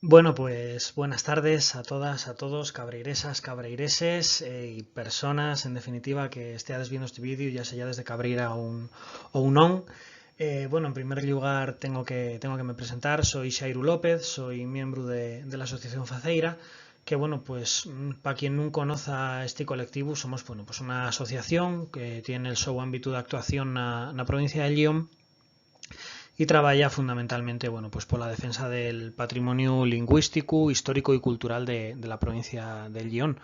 Bueno, pues buenas tardes a todas, a todos, cabreiresas, cabreireses y personas, en definitiva, que estéis viendo este vídeo, ya sea desde Cabreira o un on. Bueno, en primer lugar tengo que me presentar, soy Xairu López, soy miembro de la Asociación Faceira, que bueno, pues para quien no conozca este colectivo, somos bueno, pues una asociación que tiene el seu ámbito de actuación na provincia de León y trabaja fundamentalmente bueno, pues por la defensa del patrimonio lingüístico, histórico y cultural de la provincia del León.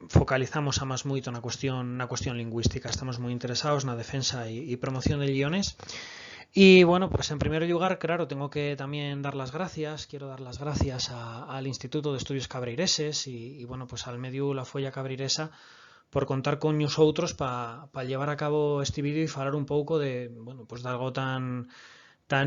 Focalizamos a más moito na cuestión lingüística, estamos muy interesados na defensa y promoción del leonés. Y bueno, pues en primer lugar, claro, tengo que también dar las gracias, quiero dar las gracias al Instituto de Estudios Cabreireses y bueno, pues al medio La Folla Cabreiresa por contar con nosotros para llevar a cabo este vídeo y falar un pouco de, bueno, pues de algo tan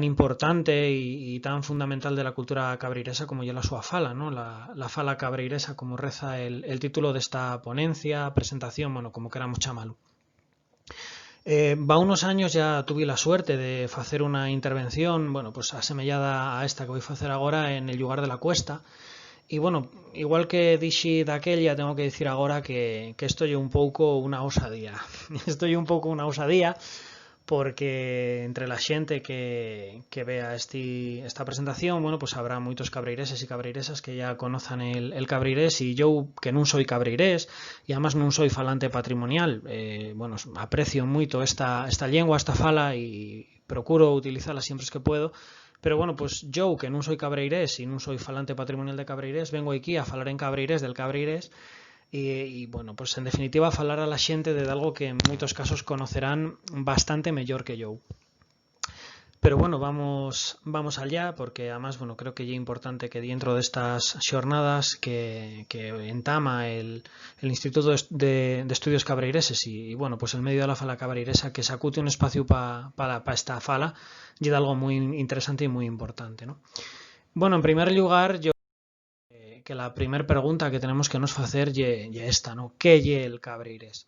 importante y tan fundamental de la cultura cabreiresa como ya la súa fala, ¿no? La fala cabreiresa, como reza el título de esta ponencia, presentación, bueno, como queramos chamarlo. Va unos años ya tuve la suerte de hacer una intervención, bueno, pues asemellada a esta que voy a hacer ahora en el lugar de la cuesta. Y bueno, igual que dixi daquella, tengo que decir ahora que esto é un pouco unha osadía. Esto é un pouco unha osadía porque entre la xente que vea esta presentación, bueno, pues habrá moitos cabreireses e cabreiresas que ya conozan el cabreirés e eu que non soy cabreirés e además non soy falante patrimonial, bueno, aprecio moito esta lengua, esta fala e procuro utilizarla sempre que puedo. Pero bueno, pues yo que non soy cabreirés e non soy falante patrimonial de cabreirés, vengo aquí a falar en cabreirés del cabreirés y bueno, pues en definitiva falar a la xente de algo que en moitos casos conocerán bastante mellor que yo. Pero bueno, vamos allá, porque además, bueno, creo que é importante que dentro de estas xornadas que entama el Instituto de Estudios Cabreireses y bueno, pues el medio de la fala cabreiresa, que se acute un espacio para esta fala, y de algo muy interesante y muy importante, ¿no? Bueno, en primer lugar, yo que la primera pregunta que tenemos que nos hacer es esta, ¿no? ¿Qué es el cabreirés?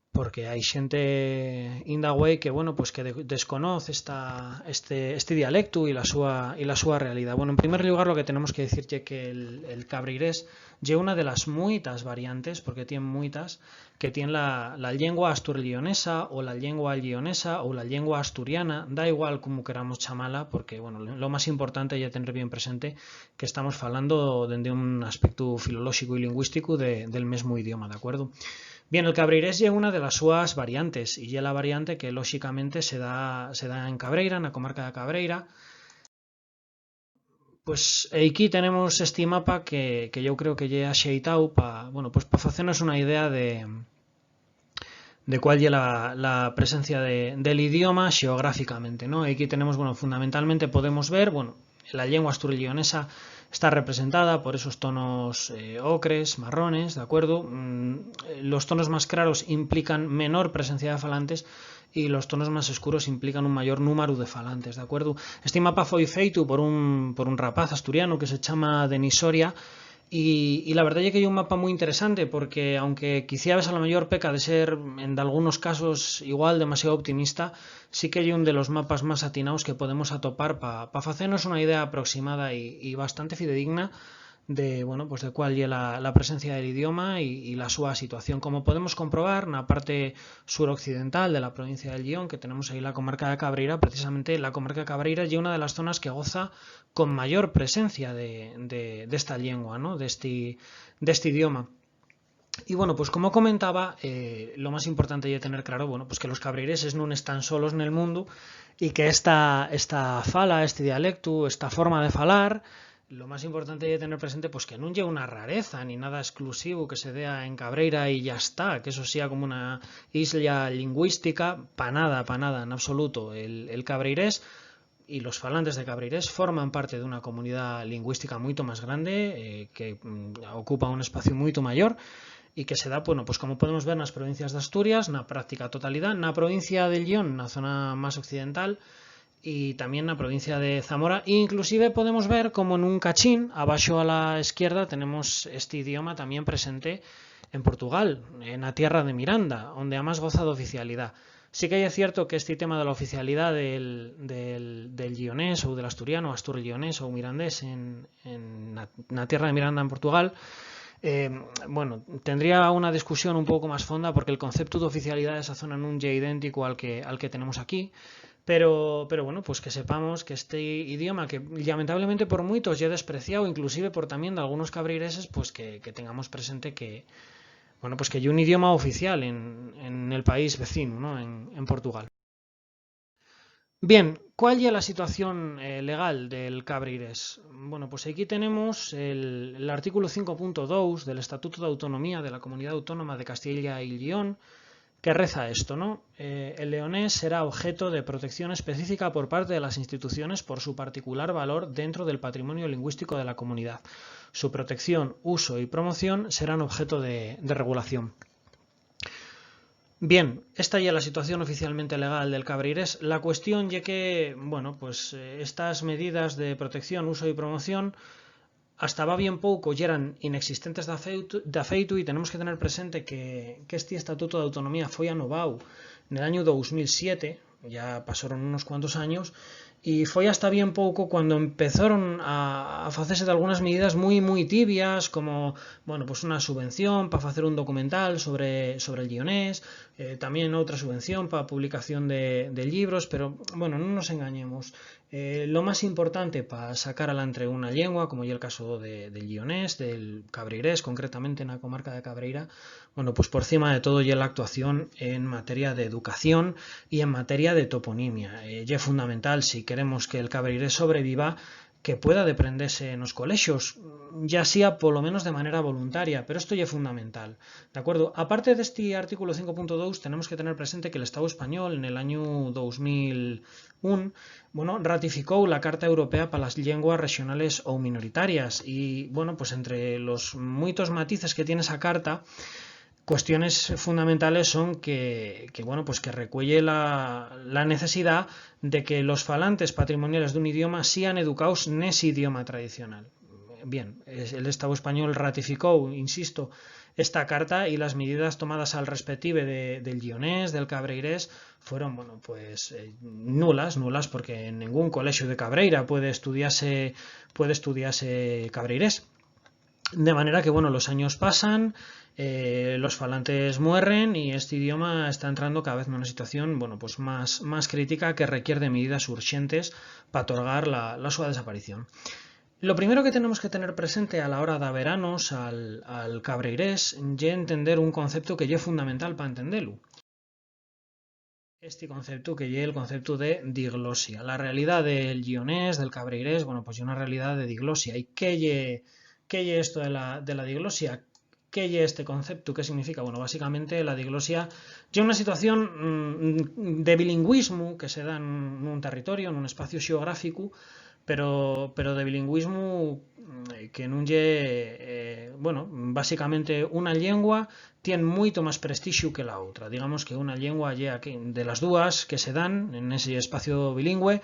Porque hai xente indagüey que bueno, pues que desconoce este dialecto y la súa realidad. Bueno, en primer lugar lo que tenemos que decir es que el cabreirés es una de las muitas variantes, porque tiene muitas, que tiene la lengua astur-leonesa o la lengua leonesa o la lengua asturiana, da igual como queramos chamarla, porque bueno, lo más importante es tener bien presente que estamos falando desde un aspecto filolóxico y lingüístico del mismo idioma, ¿de acuerdo? Bien, el cabreirés es una de las súas variantes y es la variante que lógicamente se da en Cabreira, en la comarca de Cabreira. Pues aquí tenemos este mapa que yo creo que ya axeitado para, bueno, pues para hacernos una idea de cuál es la presencia del idioma geográficamente, ¿no? Aquí tenemos, bueno, fundamentalmente podemos ver, bueno, la lengua astur-leonesa está representada por esos tonos ocres, marrones, ¿de acuerdo? Los tonos más claros implican menor presencia de falantes y los tonos más oscuros implican un mayor número de falantes, ¿de acuerdo? Este mapa foi feito por un rapaz asturiano que se chama Denis Soria y la verdad es que hay un mapa muy interesante porque aunque quizás a lo mejor peca de ser en algunos casos igual demasiado optimista, sí que hay un de los mapas más atinados que podemos atopar para hacernos una idea aproximada y bastante fidedigna de, bueno, pues de cuál es la presencia del idioma y la súa situación. Como podemos comprobar, en la parte suroccidental de la provincia del León, que tenemos ahí la comarca de Cabreira, precisamente la comarca de Cabreira es una de las zonas que goza con mayor presencia de esta lengua, ¿no? de este idioma. Y bueno, pues como comentaba, lo más importante es tener claro, bueno, pues que los cabreireses no están solos en el mundo y que esta fala, este dialecto, esta forma de falar, lo más importante es tener presente pues que no lleva una rareza ni nada exclusivo que se dé en Cabreira y ya está, que eso sea como una isla lingüística, para nada, en absoluto. El cabreirés y los falantes de cabreirés forman parte de una comunidad lingüística mucho más grande, que ocupa un espacio mucho mayor y que se da, bueno, pues como podemos ver nas provincias de Asturias, na práctica totalidad, na provincia de León, na zona más occidental, y también na provincia de Zamora, e inclusive podemos ver como en un cachín, abajo a la izquierda, tenemos este idioma también presente en Portugal, en la tierra de Miranda, donde además goza de oficialidad. Sí que es cierto que este tema de la oficialidad del guionés o del asturiano, astur-guionés o mirandés en la tierra de Miranda en Portugal, bueno, tendría una discusión un poco más fonda porque el concepto de oficialidad de esa zona no es idéntico al que tenemos aquí. Pero bueno, pues que sepamos que este idioma, que lamentablemente por muchos ya he despreciado, inclusive por también de algunos cabrireses, pues que tengamos presente que, bueno, pues que hay un idioma oficial en el país vecino, ¿no? En Portugal. Bien, ¿cuál es la situación legal del cabrires? Bueno, pues aquí tenemos el artículo 5.2 del Estatuto de Autonomía de la Comunidad Autónoma de Castilla y León, que reza esto, ¿no? El leonés será objeto de protección específica por parte de las instituciones por su particular valor dentro del patrimonio lingüístico de la comunidad. Su protección, uso y promoción serán objeto de regulación. Bien, esta ya es la situación oficialmente legal del cabrires. La cuestión ya que, bueno, pues estas medidas de protección, uso y promoción hasta va bien pouco ya eran inexistentes de afeito y tenemos que tener presente que este Estatuto de Autonomía fue anovado en el año 2007, ya pasaron unos cuantos años, y fue hasta bien pouco cuando empezaron a hacerse de algunas medidas muy tibias, como, bueno, pues una subvención para hacer un documental sobre el guionés, también otra subvención para publicación de libros, pero bueno, no nos engañemos. Lo más importante para sacar adelante una lengua, como ya el caso del guionés, del cabreirés, concretamente en la comarca de Cabreira, bueno, pues por encima de todo ya la actuación en materia de educación y en materia de toponimia. Ya es fundamental si queremos que el cabreirés sobreviva, que pueda deprenderse en los colegios, ya sea por lo menos de manera voluntaria, pero esto ya es fundamental, ¿de acuerdo? Aparte de este artículo 5.2, tenemos que tener presente que el Estado español en el año 2001, bueno, ratificó la Carta Europea para las Lenguas Regionales o Minoritarias y, bueno, pues entre los muchos matices que tiene esa carta, cuestiones fundamentales son bueno, pues que recuelle la necesidad de que los falantes patrimoniales de un idioma sean educados en ese idioma tradicional. Bien, el Estado español ratificó, insisto, esta carta y las medidas tomadas al respective del guionés, del cabreirés, fueron, bueno, pues nulas porque en ningún colegio de Cabreira puede estudiarse cabreirés. De manera que, bueno, los años pasan, los falantes mueren y este idioma está entrando cada vez en una situación, bueno, pues más crítica que requiere de medidas urgentes para otorgar la su desaparición. Lo primero que tenemos que tener presente a la hora de veranos al cabreirés es entender un concepto que es fundamental para entenderlo. Este concepto que es el concepto de diglosia. La realidad del guionés, del cabreirés, bueno, pues es una realidad de diglosia. ¿Y qué es esto de la diglosia? ¿Qué es este concepto? ¿Qué significa? Bueno, básicamente la diglosia es una situación de bilingüismo que se da en un territorio, en un espacio geográfico, pero de bilingüismo que no bueno, básicamente una lengua tiene mucho más prestigio que la otra. Digamos que una lengua de las dos que se dan en ese espacio bilingüe,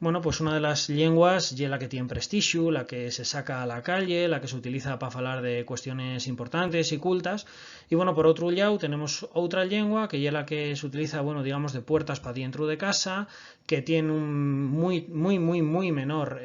bueno, pues una de las lenguas es la que tiene prestigio, la que se saca a la calle, la que se utiliza para hablar de cuestiones importantes y cultas. Y bueno, por otro lado tenemos otra lengua que es la que se utiliza, bueno, digamos, de puertas para dentro de casa, que tiene un muy menor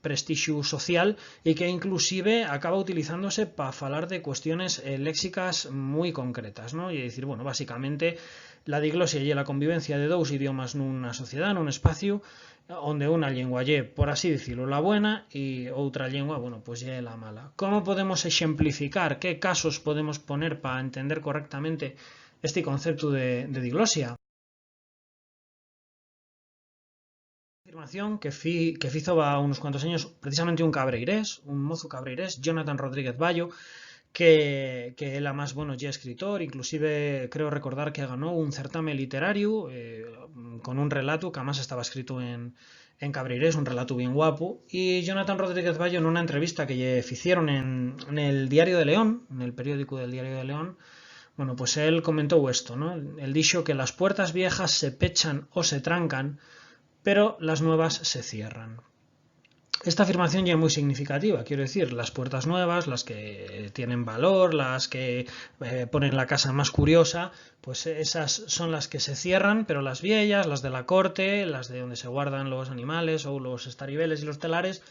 prestigio social y que inclusive acaba utilizándose para hablar de cuestiones léxicas muy concretas, ¿no? Y decir, bueno, básicamente la diglosia y la convivencia de dos idiomas en una sociedad, en un espacio, donde una lengua lle, por así decirlo, la buena y otra lengua, bueno, pues lle la mala. ¿Cómo podemos ejemplificar? ¿Qué casos podemos poner para entender correctamente este concepto de diglosia? Afirmación que hizo va unos cuantos años precisamente un cabreirés, un mozo cabreirés, Jonathan Rodríguez Bayo, que él además, bueno, ya escritor, inclusive creo recordar que ganó un certamen literario con un relato que además estaba escrito en cabreirés, un relato bien guapo, y Jonathan Rodríguez Bayo en una entrevista que le hicieron en el Diario de León, en el periódico del Diario de León, bueno, pues él comentó esto, ¿no? Él dijo que las puertas viejas se pechan o se trancan, pero las nuevas se cierran. Esta afirmación ya es muy significativa, quiero decir, las puertas nuevas, las que tienen valor, las que ponen la casa más curiosa, pues esas son las que se cierran, pero las viejas, las de la corte, las de donde se guardan los animales o los estaribeles y los telares,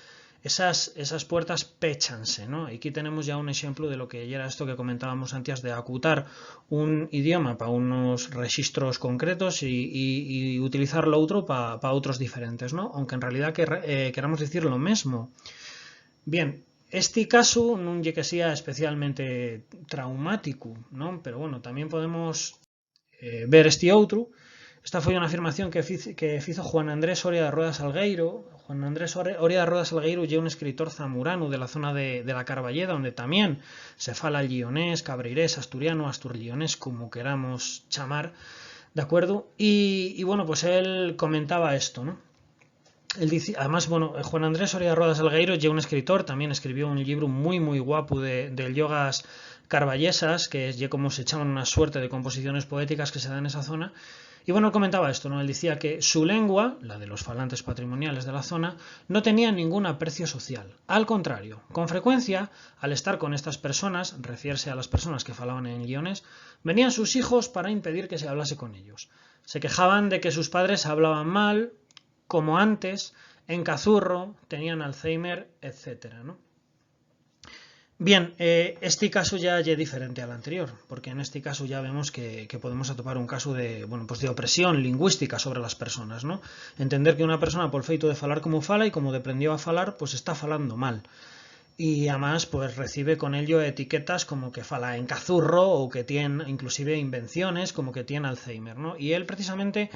esas puertas péchanse, ¿no? Aquí tenemos ya un ejemplo de lo que era esto que comentábamos antes de acutar un idioma para unos registros concretos y utilizar lo otro para otros diferentes, ¿no? Aunque en realidad queramos decir lo mismo. Bien, este caso no es que sea especialmente traumático, ¿no? Pero bueno, también podemos ver este otro. Esta foi unha afirmación que fizo Juan Andrés Oria de Rueda Salgueiro. Juan Andrés Oria de Rueda Salgueiro é un escritor zamorano de la zona de la Carballeda, onde tamén se fala lionés, cabreirés, asturiano, asturlionés, como queramos chamar, de acuerdo? Y bueno, pues él comentaba esto, ¿no? Él dice, además, bueno, Juan Andrés Oria de Rueda Salgueiro é un escritor, tamén escribió un libro moi guapo de yogas carballesas, que es como se llaman una suerte de composiciones poéticas que se dan en esa zona. Y bueno, él comentaba esto, ¿no? Él decía que su lengua, la de los falantes patrimoniales de la zona, no tenía ningún aprecio social. Al contrario, con frecuencia, al estar con estas personas, refiere a las personas que falaban en guiones, venían sus hijos para impedir que se hablase con ellos. Se quejaban de que sus padres hablaban mal, como antes, en cazurro, tenían Alzheimer, etcétera, ¿no? Bien, este caso ya es diferente al anterior, porque en este caso ya vemos que podemos atopar un caso de, bueno, pues de opresión lingüística sobre las personas, ¿no? Entender que una persona, por feito de falar como fala y como aprendió a falar, pues está falando mal. Y además, pues recibe con ello etiquetas como que fala en cazurro o que tiene inclusive invenciones como que tiene Alzheimer, ¿no? Y él precisamente...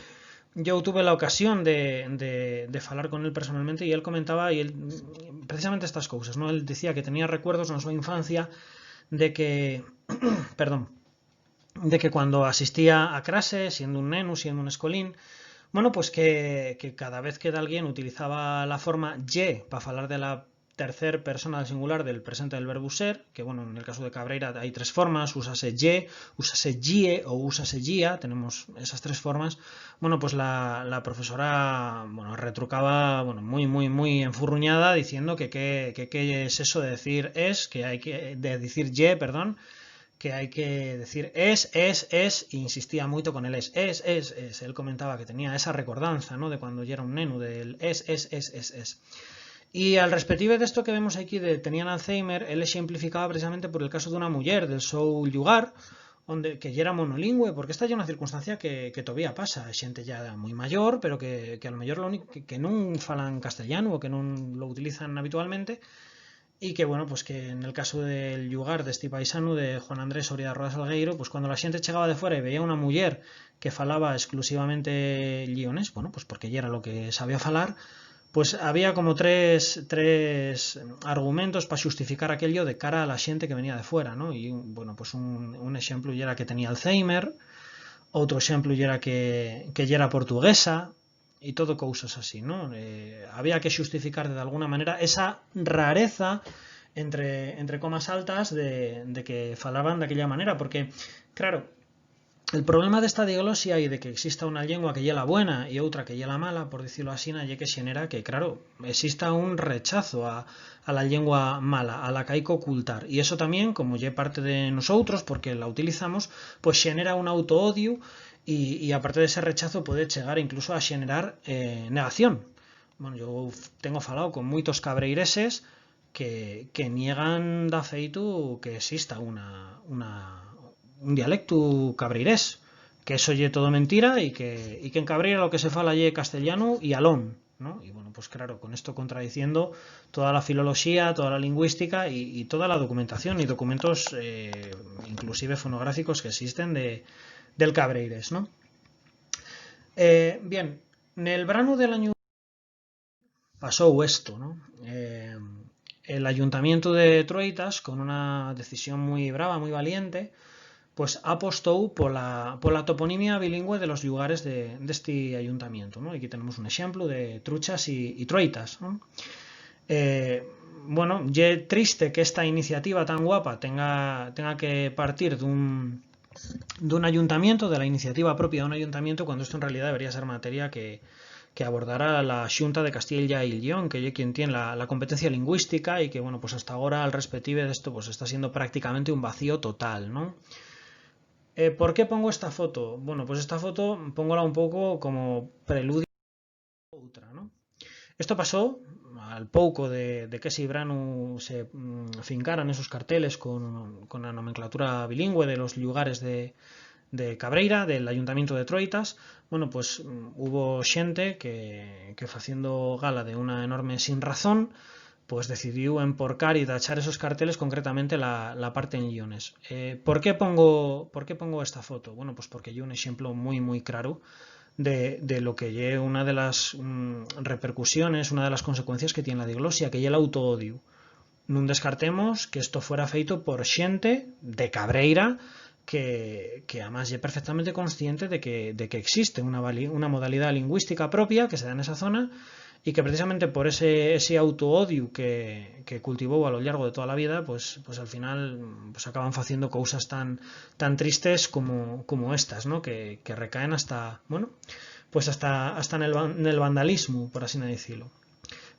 Yo tuve la ocasión de falar con él personalmente y él comentaba precisamente estas cosas, ¿no? Él decía que tenía recuerdos en su infancia de que, perdón, de que cuando asistía a clase, siendo un nenu, siendo un escolín, bueno, pues que cada vez que alguien utilizaba la forma ye para falar de la tercer persona del singular del presente del verbo ser, que bueno, en el caso de Cabreira hay tres formas, úsase ye, úsase yie o úsase yia, tenemos esas tres formas. Bueno, pues la profesora, bueno, retrucaba, bueno, muy enfurruñada diciendo que qué es eso de decir de decir ye, perdón, que hay que decir es, e insistía mucho con el es. Él comentaba que tenía esa recordanza, ¿no? De cuando ya era un nenu, del es. Y al respective de esto que vemos aquí de tenían Alzheimer, él ejemplificaba precisamente por el caso de una mujer del seu lugar, que ya era monolingüe, porque esta ya es una circunstancia que todavía pasa, xente ya muy mayor, pero que a lo mejor lo único que no falan castellano o que no lo utilizan habitualmente, y que bueno, pues que en el caso del lugar de este paisano de Juan Andrés Oria de Rueda Salgueiro, pues cuando la xente llegaba de fuera y veía una mujer que falaba exclusivamente lionés, bueno, pues porque ya era lo que sabía falar, pues había como tres argumentos para justificar aquello de cara a la xente que venía de fuera, ¿no? Y bueno, pues un ejemplo ya era que tenía Alzheimer, otro ejemplo ya era que ya era portuguesa, y todo cosas así, ¿no? Había que justificar de alguna manera esa rareza entre comas altas de que falaban de aquella manera, porque, claro, el problema de esta diglosia y de que exista una lengua que lleva la buena y otra que lleva la mala, por decirlo así, ya que genera que, claro, exista un rechazo a la lengua mala, a la que hay que ocultar. Y eso también, como ya parte de nosotros, porque la utilizamos, pues genera un autoodio y aparte de ese rechazo puede llegar incluso a generar negación. Bueno, yo tengo falado con muchos cabreireses que niegan da feito que exista un dialecto cabreirés, que eso ye todo mentira y que en Cabreira lo que se fala ye castellano y alón, ¿no? Y bueno, pues claro, con esto contradiciendo toda la filología, toda la lingüística y toda la documentación y documentos inclusive fonográficos que existen del cabreirés, ¿no? Bien, en el verano del año pasó esto, ¿no? El ayuntamiento de Troitas, con una decisión muy brava, muy valiente, pues apostou por la toponimia bilingüe de los lugares de este ayuntamiento, ¿no? Aquí tenemos un ejemplo de Truchas y Troitas, ¿no? Bueno, ye triste que esta iniciativa tan guapa tenga que partir de un ayuntamiento, de la iniciativa propia de un ayuntamiento, cuando esto en realidad debería ser materia que que abordara la Xunta de Castilla y León, que es quien tiene la competencia lingüística y que, bueno, pues hasta ahora al respective de esto pues está siendo prácticamente un vacío total, ¿no? ¿Por qué pongo esta foto? Bueno, pues esta foto pongola un poco como preludio a outra, ¿no? Esto pasó al pouco de que ese Branu se fincaran esos carteles con la nomenclatura bilingüe de los lugares de Cabreira, del Ayuntamiento de Troitas. Bueno, pues hubo xente que faciendo gala de una enorme sinrazón, pues decidiu emporcar y tachar esos carteles, concretamente la parte en Llones. ¿Por qué pongo esta foto? Bueno, pues porque hay un ejemplo muy claro de lo que es una de las repercusiones, una de las consecuencias que tiene la diglosia, que es el autoodio. Non descartemos que esto fuera feito por xente de Cabreira que además es perfectamente consciente de que existe una modalidad lingüística propia que se da en esa zona y que precisamente por ese autoodio que cultivó a lo largo de toda la vida, pues al final pues acaban haciendo cosas tan tristes como estas, ¿no? Que recaen hasta, bueno, pues hasta en el vandalismo, por así decirlo.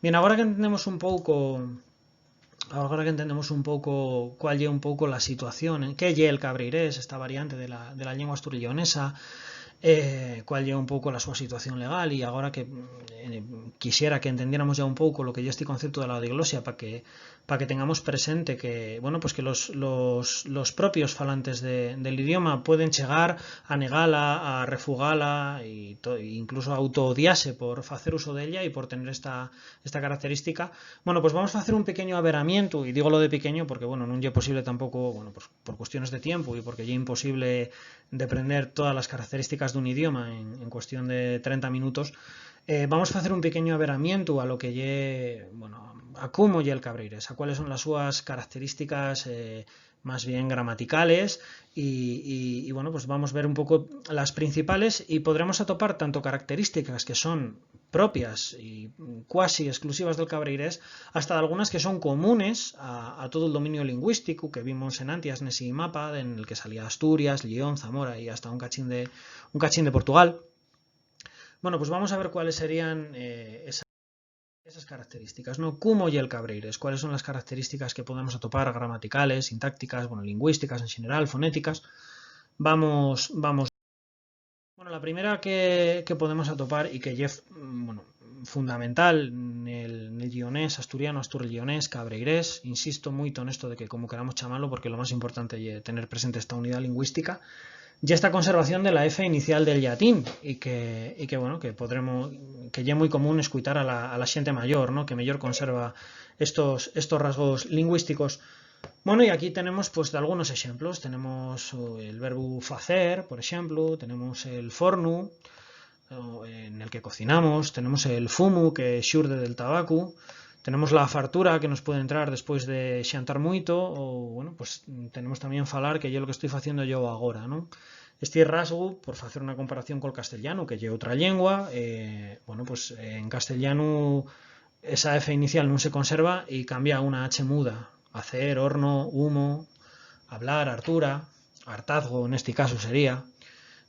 Bien, ahora que entendemos un pouco cuál es un pouco la situación, qué es el cabreirés, esta variante de la lengua asturillonesa, cuál es un pouco la súa situación legal, y agora que quisiera que entendiéramos ya un pouco lo que é este concepto de la diglosia para que tengamos presente que, bueno, pues que los propios falantes del idioma pueden chegar a negala, a refugala e incluso a autoodiarse por hacer uso de ella y por tener esta característica. Bueno, pues vamos a hacer un pequeño averamiento, y digo lo de pequeño porque, bueno, no es posible tampoco, bueno, pues por cuestiones de tiempo y porque es imposible de aprender todas las características de un idioma en cuestión de 30 minutos. Vamos a hacer un pequeño averamiento a lo que lle, bueno, a cómo lle el cabreirés, a cuáles son las súas características más bien gramaticales y bueno, pues vamos a ver un poco las principales y podremos atopar tanto características que son propias y cuasi exclusivas del cabreirés, hasta algunas que son comunes a todo el dominio lingüístico que vimos en antes en ese mapa en el que salía Asturias, León, Zamora y hasta un cachín de Portugal. Bueno, pues vamos a ver cuáles serían esas características, ¿no? ¿Cómo y el cabreirés? ¿Cuáles son las características que podemos atopar gramaticales, sintácticas, bueno, lingüísticas en general, fonéticas? Vamos. Bueno, la primera que podemos atopar y que es, bueno, fundamental en el guionés asturiano, astur-guionés, cabreirés, insisto mucho en esto de que como queramos chamarlo, porque lo más importante es tener presente esta unidad lingüística, y esta conservación de la F inicial del latín y que bueno, que podremos, que ya es muy común escuchar a la xente mayor, ¿no? Que mejor conserva estos rasgos lingüísticos. Bueno, y aquí tenemos pues algunos ejemplos. Tenemos el verbo facer, por ejemplo, tenemos el fornu, en el que cocinamos, tenemos el fumu, que xurde del tabaco, tenemos la fartura, que nos puede entrar después de xantar mucho, o bueno, pues tenemos también falar, que yo lo que estoy haciendo yo ahora, ¿no? Este rasgo, por hacer una comparación con el castellano, que es otra lengua, bueno, pues en castellano esa F inicial no se conserva y cambia a una H muda. Hacer, horno, humo, hablar, hartura, hartazgo en este caso sería.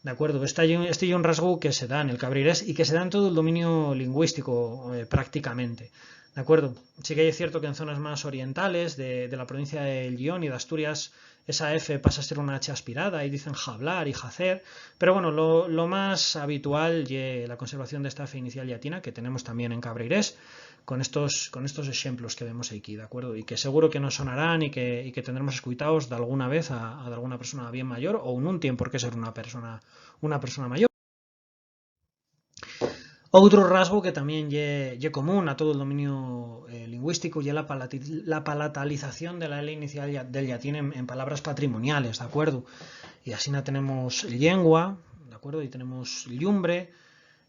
¿De acuerdo? Este es un rasgo que se da en el cabreirés y que se da en todo el dominio lingüístico prácticamente. ¿De acuerdo? Sí que es cierto que en zonas más orientales de la provincia de León y de Asturias esa F pasa a ser una H aspirada y dicen jablar y jacer, pero bueno, lo más habitual es la conservación de esta F inicial latina que tenemos también en cabreirés con estos ejemplos que vemos aquí, ¿de acuerdo? Y que seguro que nos sonarán y que tendremos escuchados de alguna vez a alguna persona bien mayor o un tiempo por qué ser una persona mayor. Outro rasgo que también es común a todo el dominio lingüístico es la palatalización de la L inicial del latín en palabras patrimoniales, ¿de acuerdo? Y así tenemos lengua, ¿de acuerdo? Y tenemos llumbre,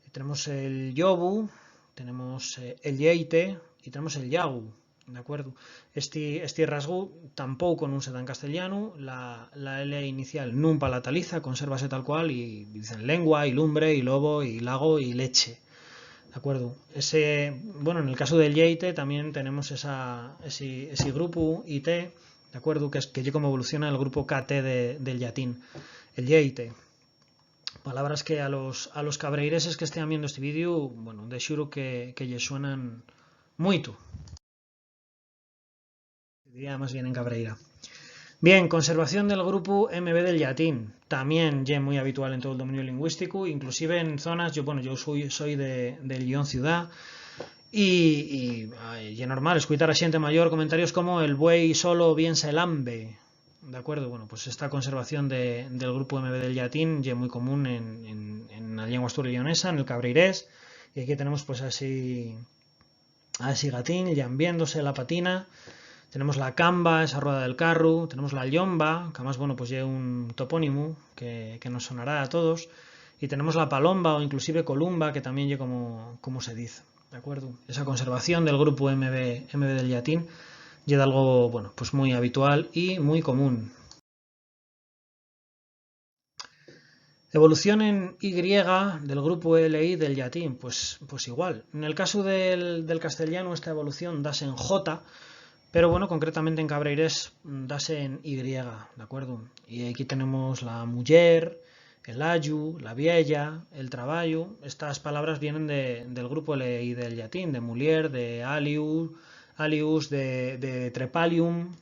y tenemos el yobu, tenemos el yeite y tenemos el yagu, ¿de acuerdo? Este rasgo tampoco no se da en castellano, la L inicial no palataliza, consérvase tal cual y dicen lengua y lumbre y lobo y lago y leche. ¿De acuerdo? Bueno, en el caso del yeite también tenemos ese grupo IT, ¿de acuerdo? Que es como evoluciona el grupo KT del latín, el yeite. Palabras que a los cabreireses que estén viendo este vídeo, bueno, de xuro que lle suenan moito. Diría más bien en cabreira. Bien, conservación del grupo MB del latín. También ya muy habitual en todo el dominio lingüístico, inclusive en zonas, yo soy de Lyon ciudad, y es normal escuchar a xente mayor comentarios como el buey solo bien se lambe. ¿De acuerdo? Bueno, pues esta conservación del grupo MB del latín es muy común en la lengua asturianesa, en el cabreirés, y aquí tenemos pues así gatín, llambiéndose la patina. Tenemos la camba, esa rueda del carro, tenemos la llomba, que además, bueno, pues lleva un topónimo que nos sonará a todos, y tenemos la palomba o inclusive columba, que también lleva como se dice, ¿de acuerdo? Esa conservación del grupo MB del latín lleva algo, bueno, pues muy habitual y muy común. Evolución en Y del grupo LI del latín, pues igual. En el caso del castellano esta evolución dase en J, pero bueno, concretamente en cabreirés dase en Y, ¿de acuerdo? Y aquí tenemos la muller, el ayu, la viella, el traballo. Estas palabras vienen del grupo LI del latín, de mulier, de alius, de trepalium.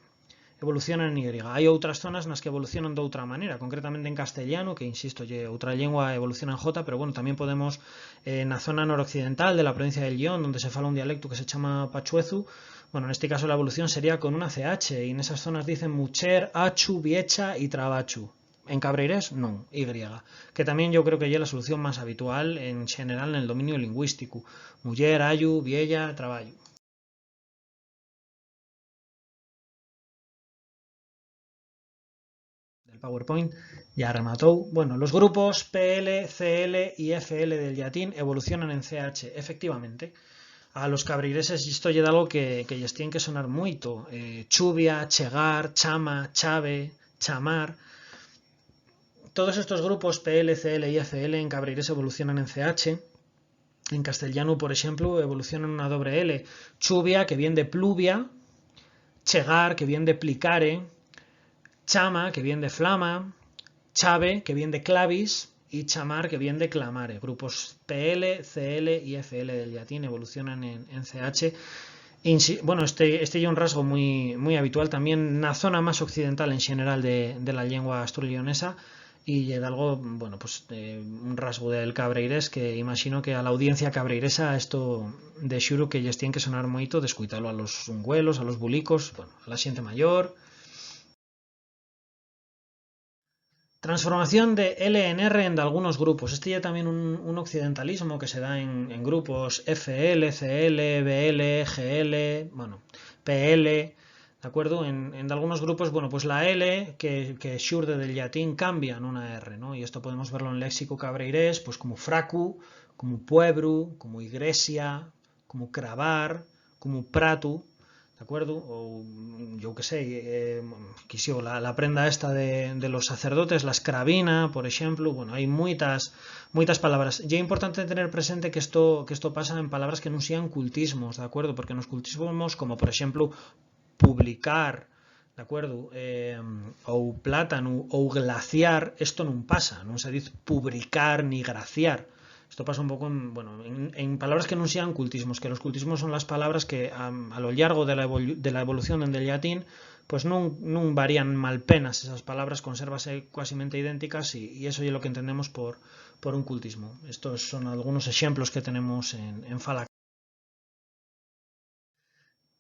Evolucionan en Y. Hay outras zonas nas que evolucionan de outra manera, concretamente en castellano, que insisto, outra lengua evoluciona en J, pero bueno, tamén podemos na zona noroccidental de la provincia de Lyon, donde se fala un dialecto que se chama pachuezu. Bueno, en este caso la evolución sería con una CH, y en esas zonas dicen mucher, achu, viecha y trabachu. En cabreirés, non, Y, que también yo creo que es la solución más habitual en general en el dominio lingüístico. Muller, ayu, viella, traballo. Del PowerPoint ya remató. Bueno, los grupos PL, CL y FL del latín evolucionan en CH, efectivamente. A los cabreireses esto ya algo que les tiene que sonar mucho. Chubia, chegar, chama, chave, chamar. Todos estos grupos PL, CL y FL en cabreirés evolucionan en CH. En castellano, por ejemplo, evolucionan una doble L. Chubia, que viene de pluvia. Chegar, que viene de plicare. Chama, que viene de flama. Chave, que viene de clavis, y chamar, que viene de clamare. Grupos PL, CL y FL del latín evolucionan en CH. Bueno, este es un rasgo muy habitual también en la zona más occidental en general de la lengua asturianesa, y es algo, bueno, pues un rasgo del cabreirés que imagino que a la audiencia cabreiresa esto de xuro que les tiene que sonar moito de escuitarlo a los ungüelos, a los bulicos, bueno, a la xente mayor. Transformación de LNR en algunos grupos. Este ya también un occidentalismo que se da en grupos FL, CL, BL, GL, bueno, PL, ¿de acuerdo? En algunos grupos, bueno, pues la L, que xurde del latín, cambia en una R, ¿no? Y esto podemos verlo en léxico cabreirés, pues como fracu, como puebru, como iglesia, como cravar, como pratu, ¿de acuerdo? O yo qué sé, la prenda esta de los sacerdotes, la escravina, por ejemplo. Bueno, hay muchas palabras. Y es importante tener presente que esto pasa en palabras que no sean cultismos, ¿de acuerdo? Porque en los cultismos, como por ejemplo publicar, ¿de acuerdo? O plátano o glaciar, esto no pasa, no se dice publicar ni graciar. Esto pasa un poco en palabras que no sean cultismos, que los cultismos son las palabras que a lo largo de la evolución del latín pues no varían malpenas esas palabras, consérvase cuasimente idénticas, y eso es lo que entendemos por un cultismo. Estos son algunos ejemplos que tenemos en fala.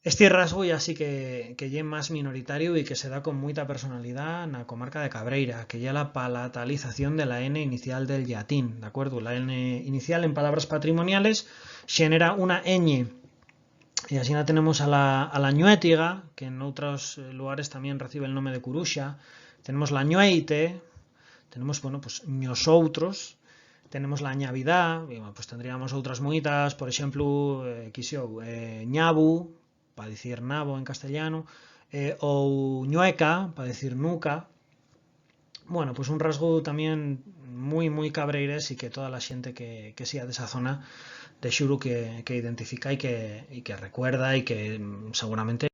Este rasgo ya sí que es más minoritario y que se da con mucha personalidad en la comarca de Cabreira, que ya la palatalización de la N inicial del latín, ¿de acuerdo? La N inicial en palabras patrimoniales genera una ñ, y así la tenemos a la ñuétiga, que en otros lugares también recibe el nombre de curusha. Tenemos la ñueite, tenemos, bueno, pues ñosoutros, tenemos la ñavidad, y, bueno, pues tendríamos otras muitas, por ejemplo, ñabu, para decir nabo en castellano, o ñueca, para decir nuca. Bueno, pues un rasgo también muy cabreires, y que toda la gente que sea de esa zona de xuru que identifica y que recuerda, y que seguramente.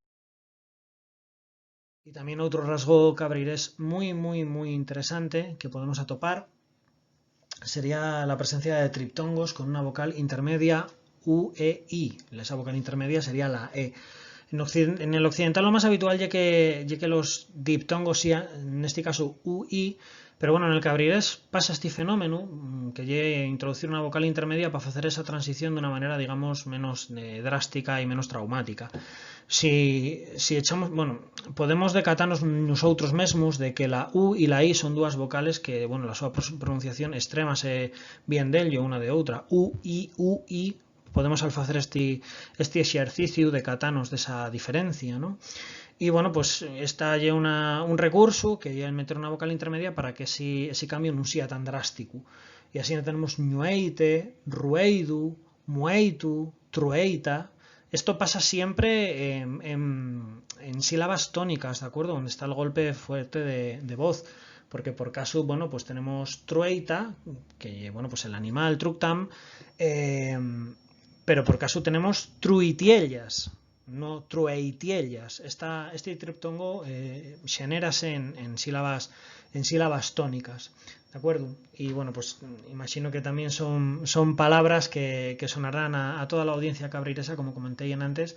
Y también otro rasgo cabreires muy interesante que podemos atopar sería la presencia de triptongos con una vocal intermedia U, E, I. Esa vocal intermedia sería la E. En el occidental lo más habitual ya que los diptongos sean, en este caso U, I, pero bueno, en el cabrirés pasa este fenómeno que lle introducir una vocal intermedia para hacer esa transición de una manera, digamos, menos drástica y menos traumática. Si echamos, bueno, podemos decatarnos nosotros mesmos de que la U y la I son dos vocales que, bueno, la súa pronunciación extrémase bien d'ello una de outra. U, I, podemos al facer este exercicio de catarnos desa diferencia, ¿no? Y bueno, pues esta lle un recurso que lle meter una vocal intermedia para que ese cambio non sea tan drástico. Y así tenemos ñueite, rueidu, mueitu, trueita. Esto pasa siempre en sílabas tónicas, ¿de acuerdo? Donde está el golpe fuerte de voz. Porque por caso, bueno, pues tenemos trueita, que, bueno, pues el animal, tructam, pero por caso tenemos truitiellas, no trueitiellas. Este triptongo xenérase en sílabas tónicas, ¿de acuerdo? Y bueno, pues imagino que también son palabras que sonarán a toda la audiencia cabriresa, como comenté antes,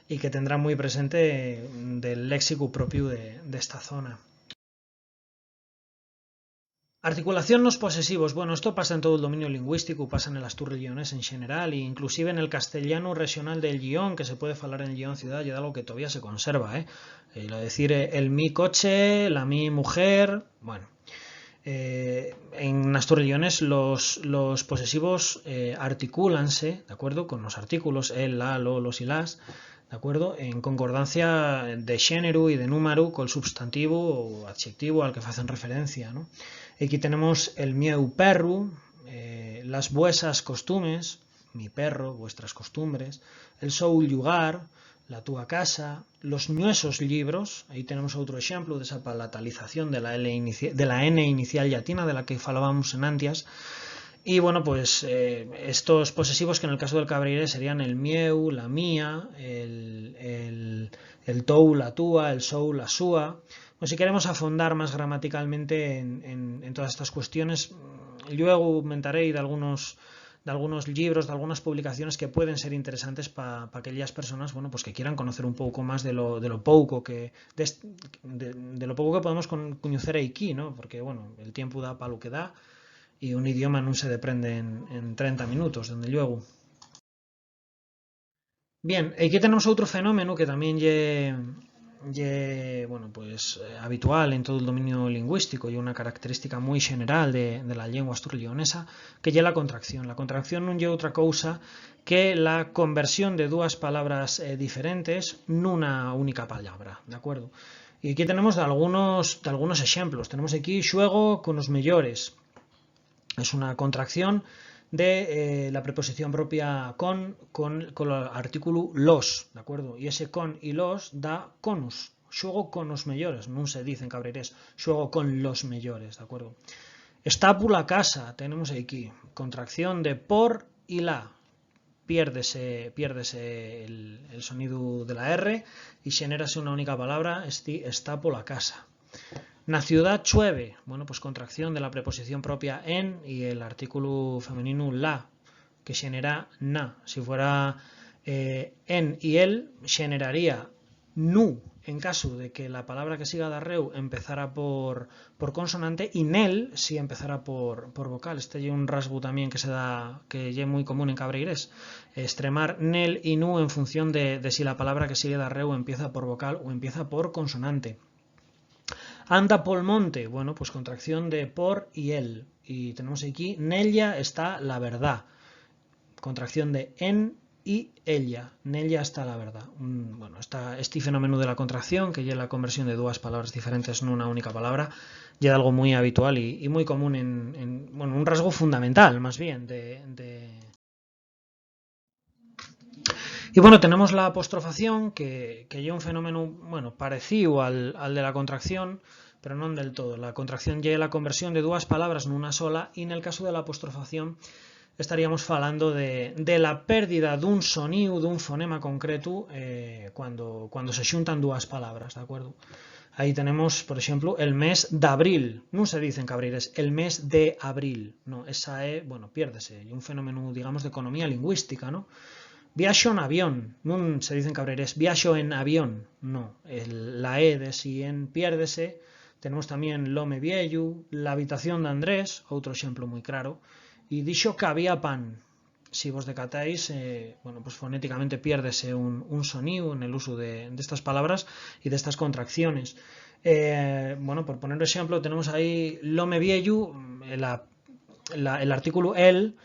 y que tendrán muy presente del léxico propio de esta zona. Articulación nos posesivos. Bueno, esto pasa en todo el dominio lingüístico, pasa en el asturrio-leonés en general, e inclusive en el castellano regional del Guión, que se puede hablar en el Guión ciudad, y es algo que todavía se conserva, decir, el mi coche, la mi mujer, bueno. En asturrio-leonés los posesivos articúlanse, ¿de acuerdo? Con los artículos el, la, lo, los y las, ¿de acuerdo? En concordancia de xénero y de número con el substantivo o adjetivo al que hacen referencia, ¿no? Aquí tenemos el mieu perro, las vuesas costumes, mi perro, vuestras costumbres, el seu lugar, la tua casa, los ñuesos libros, ahí tenemos otro ejemplo de esa palatalización de la N inicial llatina de la que falábamos en antias. Y bueno, pues estos posesivos que en el caso del cabreirés serían el mieu, la mía, el tou, la tua, el sou, la súa. Pues si queremos afondar más gramaticalmente en todas estas cuestiones, luego comentaré de algunos libros, de algunas publicaciones que pueden ser interesantes para aquellas personas, bueno, pues que quieran conocer un poco más de lo poco que podemos conocer aquí, ¿no? Porque bueno, el tiempo da para lo que da y un idioma no se deprende en 30 minutos, desde luego. Bien, aquí tenemos otro fenómeno que también bueno, pues habitual en todo el dominio lingüístico y una característica muy general de la lengua asturleonesa, que es la contracción. La contracción no es otra cosa que la conversión de dos palabras diferentes en una única palabra, ¿de acuerdo? Y aquí tenemos de algunos ejemplos. Tenemos aquí xuego con los mellores. Es una contracción de la preposición propia con el artículo los, ¿de acuerdo? Y ese con y los da conus. Xuego con los mellores, no se dice en cabreirés, xuego con los mellores, ¿de acuerdo? Estápula casa, tenemos aquí, contracción de por y la. Piérdese el sonido de la R y xenérase una única palabra, estápula casa. Na ciudad llueve, bueno, pues contracción de la preposición propia en y el artículo femenino la, que genera na. Si fuera en y el, generaría nu, en caso de que la palabra que siga darreu empezara por consonante, y nel si empezara por vocal. Este es un rasgo también que es muy común en cabreirés, extremar nel y nu en función de si la palabra que sigue darreu empieza por vocal o empieza por consonante. Anda pol monte, bueno, pues contracción de por y el. Y tenemos aquí, nella está la verdad. Contracción de en y ella. Nella está la verdad. Bueno, este fenómeno de la contracción, que ya la conversión de dos palabras diferentes en una única palabra, ya es algo muy habitual y muy común bueno, un rasgo fundamental, más bien, Y bueno, tenemos la apostrofación, que es un fenómeno, bueno, parecido al de la contracción, pero no del todo. La contracción lleva la conversión de dos palabras en una sola, y en el caso de la apostrofación estaríamos hablando de la pérdida de un sonido, de un fonema concreto, cuando se juntan dos palabras, ¿de acuerdo? Ahí tenemos, por ejemplo, el mes de abril. No se dice en cabreires el mes de abril. No, esa E, bueno, piérdese. Y un fenómeno, digamos, de economía lingüística, ¿no? Viaxo en avión. No se dice en cabreires viaxo en avión. No, la E de si en piérdese. Tenemos también l'home viejo, la habitación de Andrés, otro ejemplo muy claro. Y dixo que había pan. Si vos decatáis, bueno, pues fonéticamente piérdese un sonido en el uso de estas palabras y de estas contracciones. Bueno, por poner ejemplo, tenemos ahí l'home viejo, el artículo el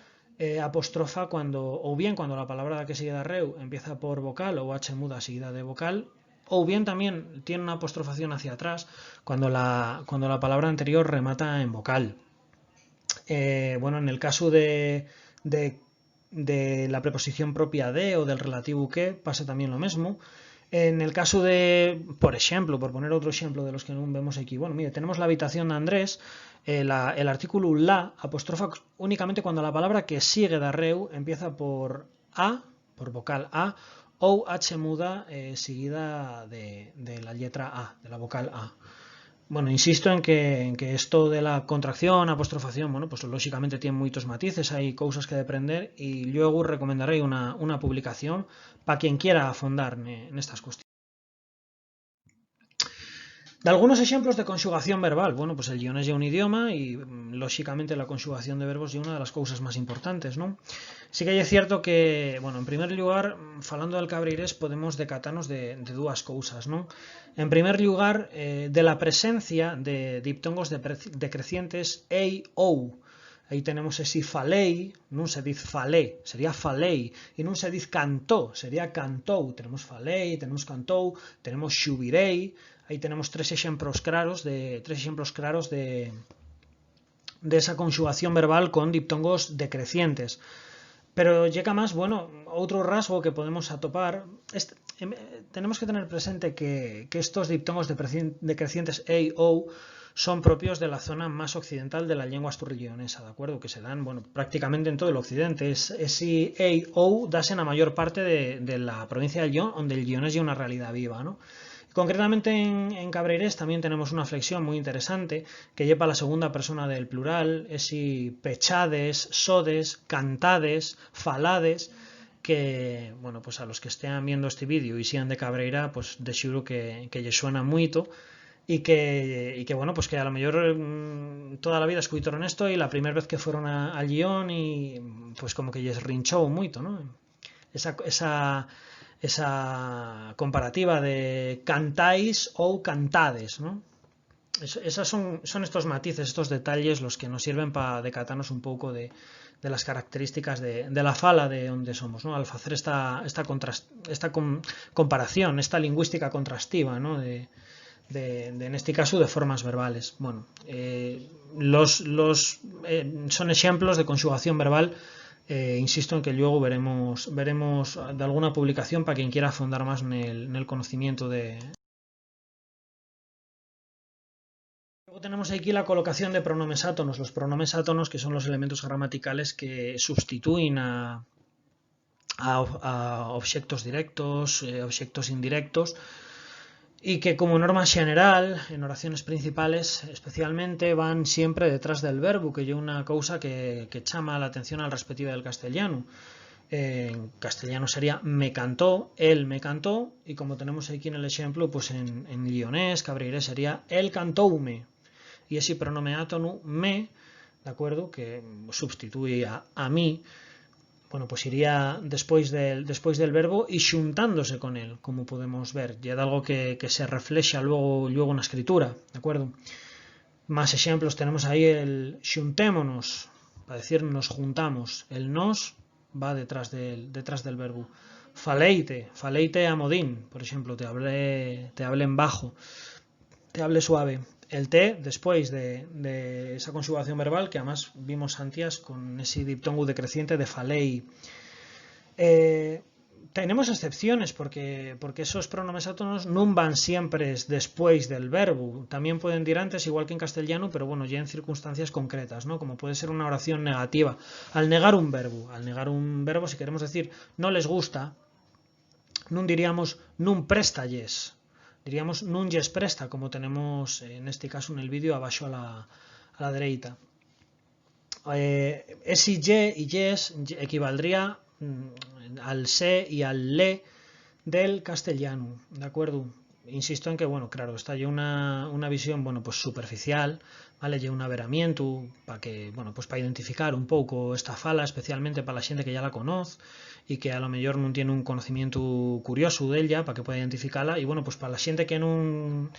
apostrofa cuando, o bien cuando la palabra que sigue de arreu empieza por vocal o h muda seguida de vocal, o bien también tiene una apostrofación hacia atrás cuando la palabra anterior remata en vocal. Bueno, en el caso de la preposición propia de o del relativo que pasa también lo mismo. En el caso de, por ejemplo, por poner otro ejemplo de los que no vemos aquí, bueno, mire, tenemos la habitación de Andrés, el artículo la apostrofa únicamente cuando la palabra que sigue de arreu empieza por a, por vocal a, o h muda seguida de la letra a, de la vocal a. Bueno, insisto en que esto de la contracción, apostrofación, bueno, pues lógicamente tiene muchos matices, hay cosas que aprender y luego recomendaré una publicación para quien quiera afondar en estas cuestiones. De algunos ejemplos de conjugación verbal, bueno, pues el guión es ya un idioma y lógicamente la conjugación de verbos es una de las cosas más importantes, ¿no? Sí que es cierto que, bueno, en primer lugar, falando del cabreirés podemos decatarnos de dos cosas, ¿no? En primer lugar, de la presencia de diptongos decrecientes ei, ou. Ahí tenemos ese falei, no se dice falé, sería falei, y no se dice cantó, sería cantou. Tenemos falei, tenemos cantou, tenemos xubirei. Ahí tenemos tres ejemplos claros de esa conjugación verbal con diptongos decrecientes. Pero llega más, bueno, otro rasgo que podemos atopar, tenemos que tener presente que estos diptongos decrecientes ei, ou, son propios de la zona más occidental de la lengua asturrillonesa, ¿de acuerdo? Que se dan, bueno, prácticamente en todo el occidente. Ese ei, ou, dasen a mayor parte de la provincia del Lyon, donde el guionés es una realidad viva, ¿no? Concretamente en cabreirés también tenemos una flexión muy interesante que lleva a la segunda persona del plural, esi pechades, sodes, cantades, falades, que, bueno, pues a los que estén viendo este vídeo y sean de Cabreira, pues de seguro que les suena mucho y que, bueno, pues que a lo mejor toda la vida escucharon esto y la primera vez que fueron a Lyon y pues como que les rinchó mucho, ¿no? Esa comparativa de cantáis o cantades, ¿no? Esas son estos matices, estos detalles los que nos sirven para decatarnos un poco de las características de la fala de donde somos, ¿no? Al hacer esta comparación, esta lingüística contrastiva, ¿no? En este caso de formas verbales. Bueno, son ejemplos de conjugación verbal. Insisto en que luego veremos de alguna publicación para quien quiera afondar más en el conocimiento de. Luego tenemos aquí la colocación de pronombres átonos. Los pronombres átonos, que son los elementos gramaticales que sustituyen a objetos directos, objetos indirectos, y que como norma general, en oraciones principales especialmente, van siempre detrás del verbo, que es una cosa que llama la atención al respectivo del castellano. En castellano sería me cantó, él me cantó, y como tenemos aquí en el ejemplo, pues en lionés, cabreirés sería él cantoume, y ese pronombre átono me, ¿de acuerdo?, que sustituye a mí, bueno, pues iría después del verbo y xuntándose con él, como podemos ver, ya de algo que se refleja luego en la escritura, ¿de acuerdo? Más ejemplos tenemos ahí el xuntémonos, para decir nos juntamos, el nos va detrás del verbo. Faleite a modín, por ejemplo, te hablé en bajo, te hablé suave. El te después de esa conjugación verbal que además vimos antes con ese diptongo decreciente de falei. Tenemos excepciones porque esos pronombres átonos no van siempre después del verbo, también pueden ir antes igual que en castellano, pero bueno, ya en circunstancias concretas, ¿no? Como puede ser una oración negativa. Al negar un verbo, si queremos decir no les gusta, no diríamos nun préstalles, Diríamos non lles presta, como tenemos en este caso en el vídeo abaixo a la dereita. Ese ye y yes equivaldría al se y al le del castellano, ¿de acuerdo? Insisto en que, bueno, claro, está ya una visión, bueno, pues superficial, ¿vale? Ya un averamiento para que, bueno, pues para identificar un pouco esta fala, especialmente para la xente que ya la conoce y que a lo mejor non tiene un conocimiento curioso d'ella para que pueda identificarla, y bueno, pues para la xente que non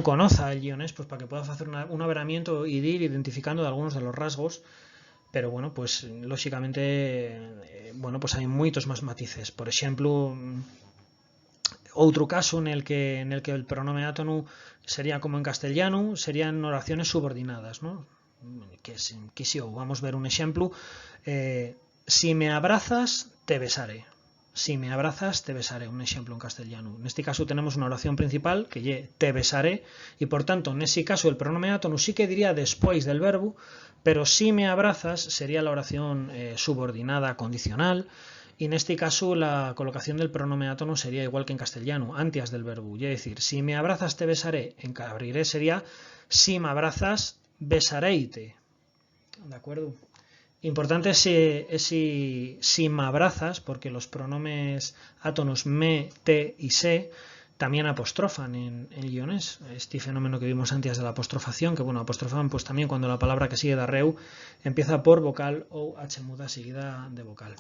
conoza el guionés, pues para que pueda hacer un averamiento y ir identificando de algunos de los rasgos. Pero bueno, pues lógicamente, bueno, pues hai moitos máis matices. Por exemplo, outro caso en el que el pronome átono sería como en castellano, serían oraciones subordinadas, ¿no? Que si vamos a ver un ejemplo. Si me abrazas, te besaré. Si me abrazas, te besaré. Un ejemplo en castellano. En este caso tenemos una oración principal que ye te besaré, y por tanto en ese caso el pronome átono sí que diría después del verbo, pero si me abrazas sería la oración subordinada condicional. Y en este caso la colocación del pronome átono sería igual que en castellano, antes del verbo. Es decir, si me abrazas te besaré, en cabriré sería si me abrazas besareite. ¿De acuerdo? Importante es si me abrazas, porque los pronombres átonos me, te y se también apostrofan en guiones. Este fenómeno que vimos antes de la apostrofación, que bueno, apostrofan pues también cuando la palabra que sigue de arreu empieza por vocal o h muda seguida de vocal.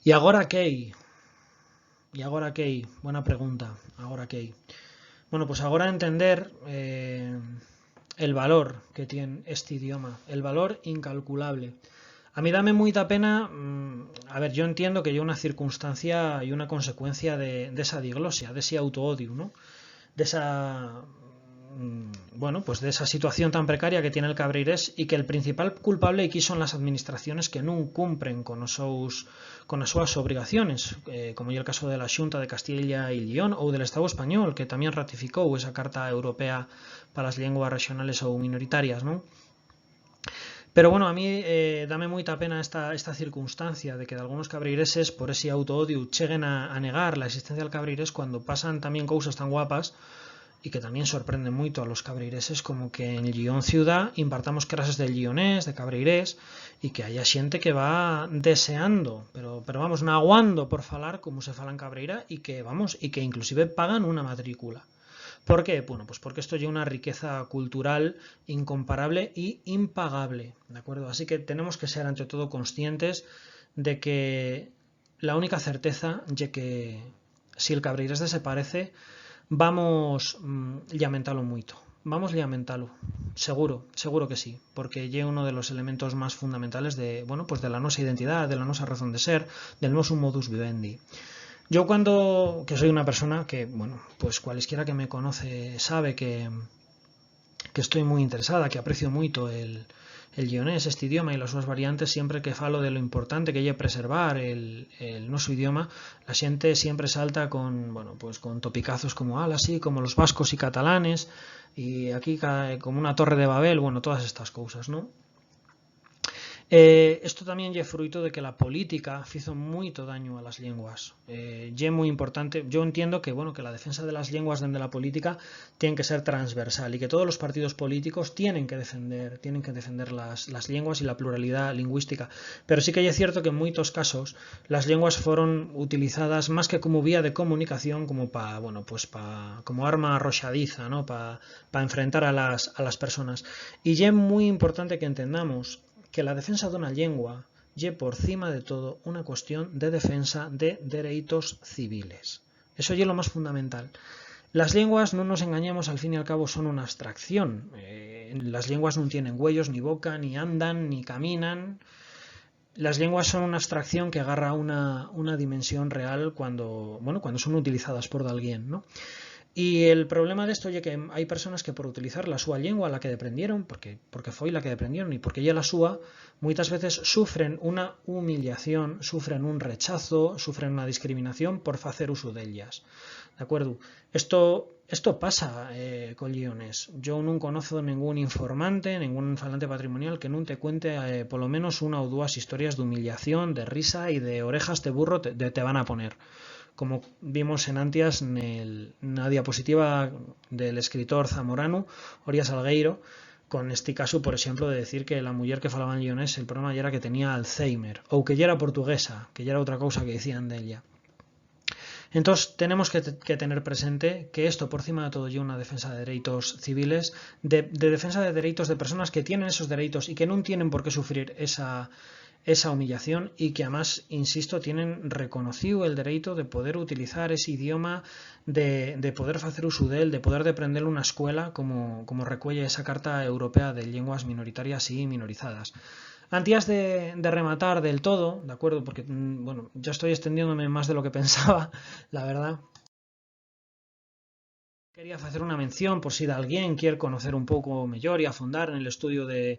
¿Y ahora qué? ¿Y ahora qué? Buena pregunta. ¿Ahora qué? Bueno, pues ahora entender el valor que tiene este idioma, el valor incalculable. A mí dame mucha pena, a ver, yo entiendo que hay una circunstancia y una consecuencia de esa diglosia, de ese autoodio, ¿no? De esa, bueno, pues de esa situación tan precaria que tiene el cabreirés, y que el principal culpable aquí son las administraciones que no cumplen con las súas obligaciones, como es el caso de la Xunta de Castilla y León o del Estado español, que también ratificó esa Carta Europea para las lenguas regionales o minoritarias, ¿no? Pero bueno, a mí dame mucha pena esta circunstancia de que de algunos cabreireses, por ese autoodio, lleguen a negar la existencia del cabreirés cuando pasan también cosas tan guapas y que también sorprenden mucho a los cabreireses, como que en Lyon ciudad impartamos clases de lionés, de cabreirés, y que haya xente que va deseando, pero vamos, naguando por falar como se fala en Cabreira, y que vamos, y que inclusive pagan una matrícula. ¿Por qué? Bueno, pues porque esto lleva una riqueza cultural incomparable y impagable, ¿de acuerdo? Así que tenemos que ser ante todo conscientes de que la única certeza es que si el cabreirés desaparece, vamos lamentarlo mucho. Vamos lamentarlo, seguro que sí, porque es uno de los elementos más fundamentales de, bueno, pues de la nuestra identidad, de la nuestra razón de ser, del nuestro modus vivendi. Yo que soy una persona que, bueno, pues cualesquiera que me conoce sabe que estoy muy interesada, que aprecio mucho el guionés, este idioma y las súas variantes. Siempre que falo de lo importante que es preservar el nuestro idioma, la xente siempre salta con, bueno, pues con topicazos como así, como los vascos y catalanes, y aquí como una torre de Babel, bueno, todas estas cosas, ¿no? Esto también es fruto de que la política hizo mucho daño a las lenguas. Es muy importante. Yo entiendo que, bueno, que la defensa de las lenguas desde la política tiene que ser transversal, y que todos los partidos políticos tienen que defender las lenguas y la pluralidad lingüística. Pero sí que es cierto que en muchos casos las lenguas fueron utilizadas más que como vía de comunicación, como bueno, pues como arma arrojadiza, ¿no? Para enfrentar a las personas. Y es muy importante que entendamos que la defensa de una lengua es por cima de todo una cuestión de defensa de derechos civiles. Eso es lo más fundamental. Las lenguas, no nos engañemos, al fin y al cabo son una abstracción. Las lenguas no tienen huellos, ni boca, ni andan, ni caminan. Las lenguas son una abstracción que agarra una dimensión real cuando son utilizadas por alguien, ¿no? Y el problema de esto es que hay personas que por utilizar la súa lengua, la que deprendieron, porque fue la que deprendieron y porque ella la súa, muchas veces sufren una humillación, sufren un rechazo, sufren una discriminación por hacer uso de ellas. ¿De acuerdo? Esto pasa con guiones. Yo no conozco ningún informante, ningún falante patrimonial que no te cuente por lo menos una o dos historias de humillación, de risa y de orejas de burro te van a poner. como vimos en Antias na diapositiva del escritor zamorano Oria Salgueiro, con este caso, por exemplo, de decir que la muller que falaba en lionés el problema ya era que tenía Alzheimer, ou que ya era portuguesa, que ya era outra cousa que decían de ella. Entonces tenemos que tener presente que esto por cima de todo lleva una defensa de derechos civiles, de defensa de derechos de personas que tienen esos derechos y que no tienen por qué sufrir esa humillación, y que además, insisto, tienen reconocido el derecho de poder utilizar ese idioma, de poder hacer uso de él, de poder aprender una escuela, como recuelle esa Carta Europea de Lenguas Minoritarias y Minorizadas. Antes de rematar del todo, ¿de acuerdo? Porque, bueno, ya estoy extendiéndome más de lo que pensaba, la verdad. Quería hacer una mención por si alguien quiere conocer un poco mejor y afondar en el estudio del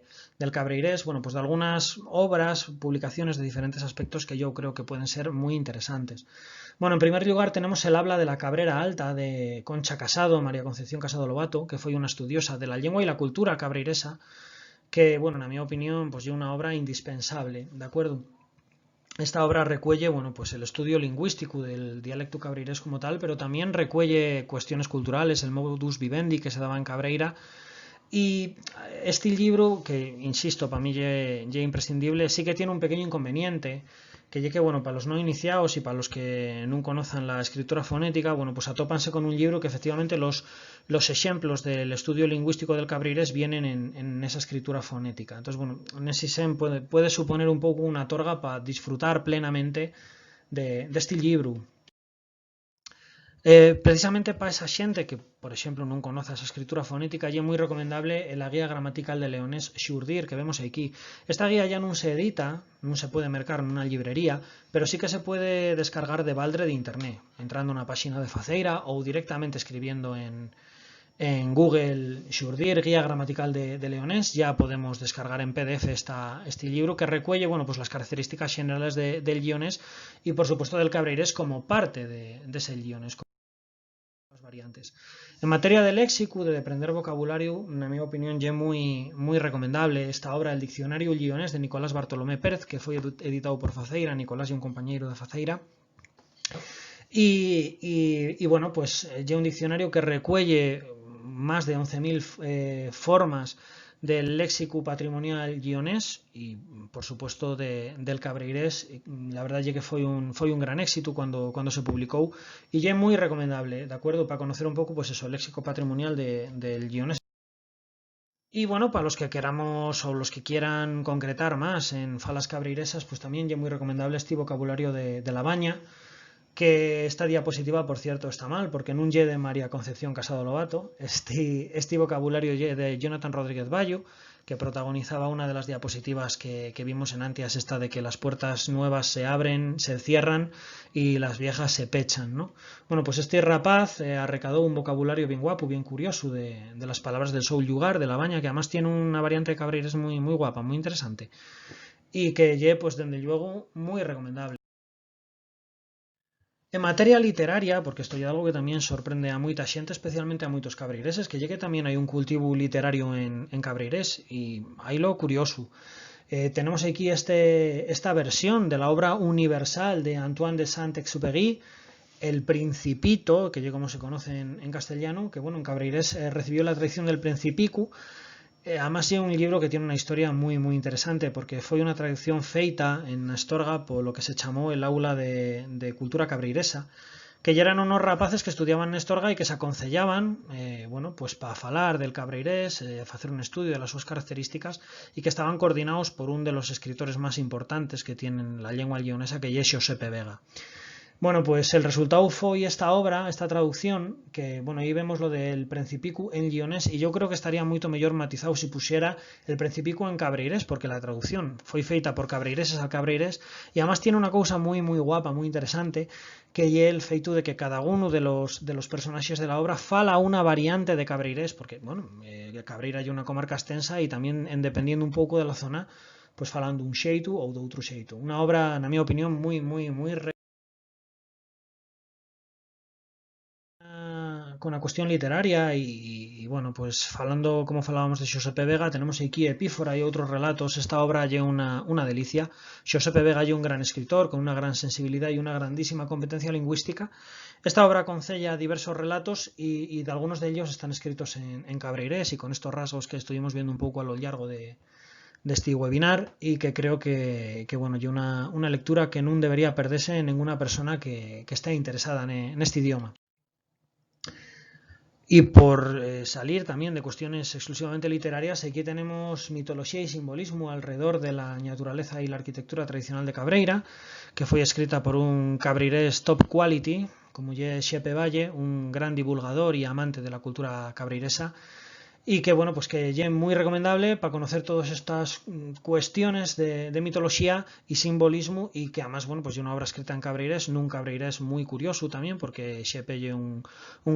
cabreirés, bueno, pues de algunas obras, publicaciones de diferentes aspectos que yo creo que pueden ser muy interesantes. Bueno, en primer lugar tenemos el habla de la Cabrera Alta de Concha Casado, María Concepción Casado Lobato, que fue una estudiosa de la lengua y la cultura cabreiresa, que, bueno, en mi opinión, pues es una obra indispensable, ¿de acuerdo? Esta obra recuelle, bueno, pues el estudio lingüístico del dialecto cabreirés como tal, pero también recuelle cuestiones culturales, el modus vivendi que se daba en Cabreira. Y este libro, que insisto, para mí ya imprescindible, sí que tiene un pequeño inconveniente, que bueno, para los no iniciados y para los que no conozcan la escritura fonética, bueno, pues atópanse con un libro que efectivamente los ejemplos del estudio lingüístico del cabreirés vienen en esa escritura fonética. Entonces, bueno, en ese sen puede suponer un poco una torga para disfrutar plenamente de este libro. Precisamente para esa xente que, por exemplo, non conoce esa escritura fonética, é moi recomendable la guía gramatical de Leonés Xurdir que vemos aquí. Esta guía ya non se edita, non se pode mercar nunha librería, pero sí que se pode descargar de baldre de internet, entrando na páxina de Faceira ou directamente escribiendo en Google Xurdir, guía gramatical de Leonés. Ya podemos descargar en PDF este libro que recuelle, bueno, pues las características generales del lionés y, por supuesto, del cabreirés como parte de ese lionés. Variantes. En materia de léxico, de aprender vocabulario, en mi opinión, ya muy recomendable esta obra, el Diccionario Lionés de Nicolás Bartolomé Pérez, que fue editado por Faceira, Nicolás y un compañero de Faceira. Y bueno, pues ya un diccionario que recuelle más de 11.000 formas del léxico patrimonial guionés y, por supuesto, del cabreirés. La verdad es que fue un gran éxito cuando se publicó y ya es muy recomendable, ¿de acuerdo? Para conocer un poco, pues eso, el léxico patrimonial del guionés. Y bueno, para los que queramos o los que quieran concretar más en falas cabreiresas, pues también ya muy recomendable este vocabulario de La Baña, que esta diapositiva, por cierto, está mal, porque nun lle de María Concepción Casado Lobato, este vocabulario lle de Jonathan Rodríguez Bayo, que protagonizaba una de las diapositivas que vimos en Antias, esta de que las puertas nuevas se abren, se cierran y las viejas se pechan, ¿no? Bueno, pues este rapaz arrecadó un vocabulario bien guapo, bien curioso de las palabras del seu lugar, de La Baña, que además tiene una variante de cabreires muy guapa, muy interesante, y que lle, pues, desde luego, muy recomendable. En materia literaria, porque esto é algo que tamén sorprende a moita xente, especialmente a moitos cabreireses, que lle que tamén hai un cultivo literario en cabreirés, e hai lo curioso. Tenemos aquí esta versión de la obra universal de Antoine de Saint-Exupéry, El Principito, que lle como se conoce en castellano, que bueno, en cabreirés recibió la tradición del Principicu. Además é un libro que tiene una historia muy interesante, porque foi unha traducción feita en Astorga por lo que se chamou el aula de cultura cabreiresa, que ya eran unos rapaces que estudiaban en Astorga y que se aconsellaban, bueno, pues para falar del cabreirés, hacer un estudio de las súas características, y que estaban coordinados por un de los escritores más importantes que tienen la lengua lionesa, que é Xosepe Vega. Bueno, pues el resultado fue esta obra, esta traducción, que, bueno, ahí vemos lo del Principicu en lionés, y yo creo que estaría moito mellor matizado si pusiera el Principicu en cabreirés, porque la traducción foi feita por cabreireses a cabreirés, y además tiene una cousa muy guapa, muy interesante, que é el feito de que cada uno de los personaxes de la obra fala una variante de cabreirés, porque, bueno, Cabreira é unha comarca extensa, y también, dependiendo un pouco de la zona, pues falando un xeito ou de outro xeito. Unha obra, na miña opinión, muy con a cuestión literaria bueno, pues falando como falábamos de Xosepe Vega, tenemos aquí Epífora y outros relatos. Esta obra lle unha delicia. Xosepe Vega lle un gran escritor con unha gran sensibilidad e unha grandísima competencia lingüística. Esta obra concella diversos relatos y de algunos de ellos están escritos en cabreirés y con estos rasgos que estuvimos viendo un pouco a lo largo de este webinar, y que creo que bueno, y una lectura que no debería perderse en ninguna persona que esté interesada en este idioma. Y por salir también de cuestiones exclusivamente literarias, aquí tenemos mitología y simbolismo alrededor de la naturaleza y la arquitectura tradicional de Cabreira, que fue escrita por un cabreirés top quality, como es Xepe Valle, un gran divulgador y amante de la cultura cabreiresa, y que bueno, pues que es muy recomendable para conocer todas estas cuestiones de mitología y simbolismo, y que además, bueno, pues es una obra escrita en cabreirés, nun cabreirés muy curioso también, porque Xepe es un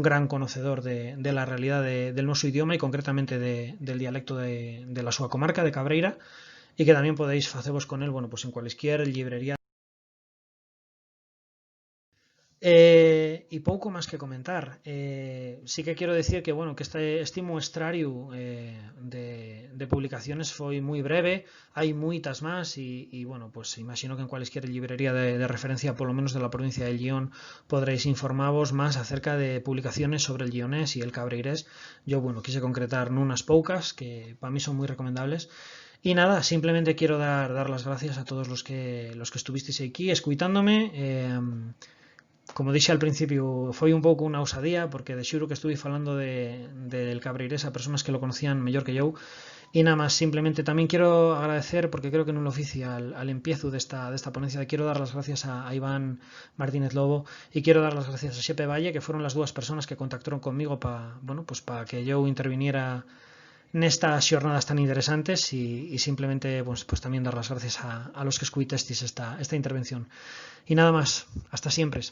gran conocedor de la realidad del nuestro idioma y concretamente del dialecto de la súa comarca de Cabreira, y que también podéis facevos con él, bueno, pues en cualquier librería. Y pouco máis que comentar. Sí que quiero decir que bueno, que este muestrario de publicaciones foi moi breve, hai moitas máis y bueno, pues imagino que en cualquier librería de referencia, por lo menos de la provincia de Llión, podréis informaros más acerca de publicaciones sobre el llionés y el cabreirés. Yo bueno, quise concretar nunas poucas que para mí son muy recomendables. Y nada, simplemente quiero dar las gracias a todos los que estuvisteis aquí escuitándome. Como dije al principio, foi un pouco unha osadía, porque de xuro que estuve falando del cabreirés a personas que lo conocían mellor que yo. Y nada más, simplemente también quiero agradecer, porque creo que no lo hice al empiezo de esta ponencia, quiero dar las gracias a Iván Martínez Lobo y quiero dar las gracias a Xepe Valle, que fueron las dos personas que contactaron conmigo para bueno, pues para que yo interviniera en estas jornadas tan interesantes, y simplemente pues también dar las gracias a los que escuchasteis esta intervención. Y nada más, hasta siempre.